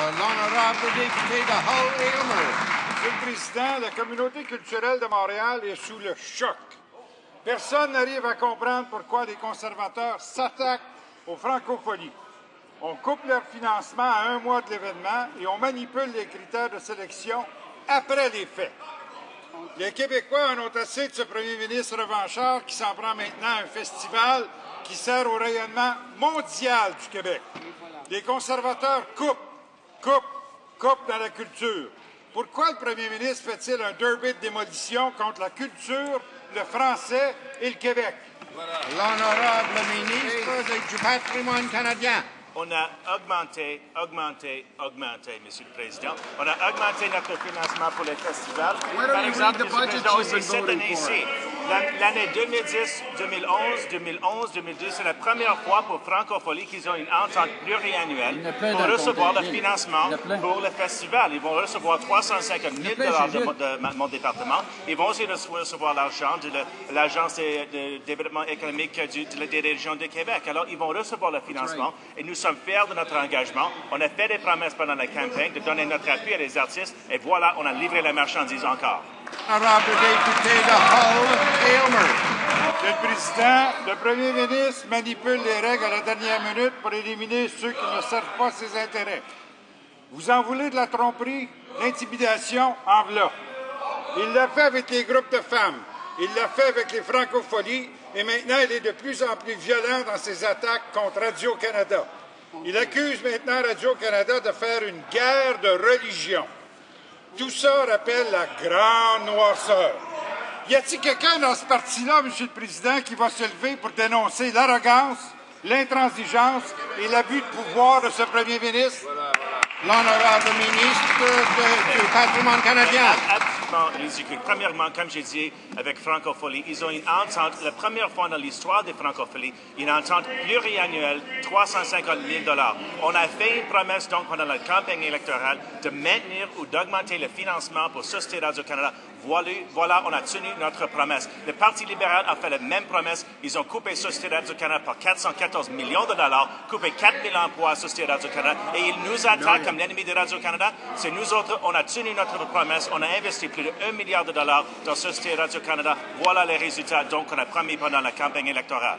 L'honorable député de Hull-Aylmer. Monsieur le Président, la communauté culturelle de Montréal est sous le choc. Personne n'arrive à comprendre pourquoi les conservateurs s'attaquent aux francophonies. On coupe leur financement à un mois de l'événement et on manipule les critères de sélection après les faits. Les Québécois en ont assez de ce premier ministre revanchard qui s'en prend maintenant à un festival qui sert au rayonnement mondial du Québec. Les conservateurs coupent dans la culture. Pourquoi le premier ministre fait-il un derby de démolition contre la culture, le français et le Québec? L'honorable ministre du patrimoine canadien. On a augmenté, Monsieur le Président. On a augmenté notre financement pour les festivals. Par exemple, Monsieur le Président, aussi cette année-ci, l'année 2010, 2011, 2012, c'est la première fois pour Francophonie qu'ils ont une entente pluriannuelle pour recevoir le financement pour le festival. Ils vont recevoir 350 000 de mon département. Ils vont aussi recevoir l'argent de l'Agence de développement économique des régions de Québec. Alors, ils vont recevoir le financement et nous sommes fiers de notre engagement. On a fait des promesses pendant la campagne de donner notre appui à les artistes et voilà, on a livré la marchandise encore. Honorable député de Hull-Aylmer. Monsieur le Président, le premier ministre manipule les règles à la dernière minute pour éliminer ceux qui ne servent pas ses intérêts. Vous en voulez de la tromperie, l'intimidation, en voilà. Il l'a fait avec les groupes de femmes, il l'a fait avec les francophonies et maintenant il est de plus en plus violent dans ses attaques contre Radio-Canada. Il accuse maintenant Radio-Canada de faire une guerre de religion. Tout ça rappelle la grande noirceur. Y a-t-il quelqu'un dans ce parti-là, Monsieur le Président, qui va se lever pour dénoncer l'arrogance, l'intransigeance et l'abus de pouvoir de ce premier ministre? L'honorable ministre du patrimoine canadien. Absolument ridicule. Premièrement, comme j'ai dit, avec Francophonie, ils ont une entente, la première fois dans l'histoire des Francophonies, une entente pluriannuelle, 350 000 $. On a fait une promesse, donc, pendant la campagne électorale, de maintenir ou d'augmenter le financement pour Société Radio-Canada. Voilà, on a tenu notre promesse. Le Parti libéral a fait la même promesse. Ils ont coupé Société Radio-Canada par 414 millions $, coupé 4 000 emplois à Société Radio-Canada, et ils nous attaquent comme l'ennemi de Radio-Canada. C'est nous autres, on a tenu notre promesse. On a investi plus de $1 milliard dans Société Radio-Canada. Voilà les résultats, donc, qu'on a promis pendant la campagne électorale.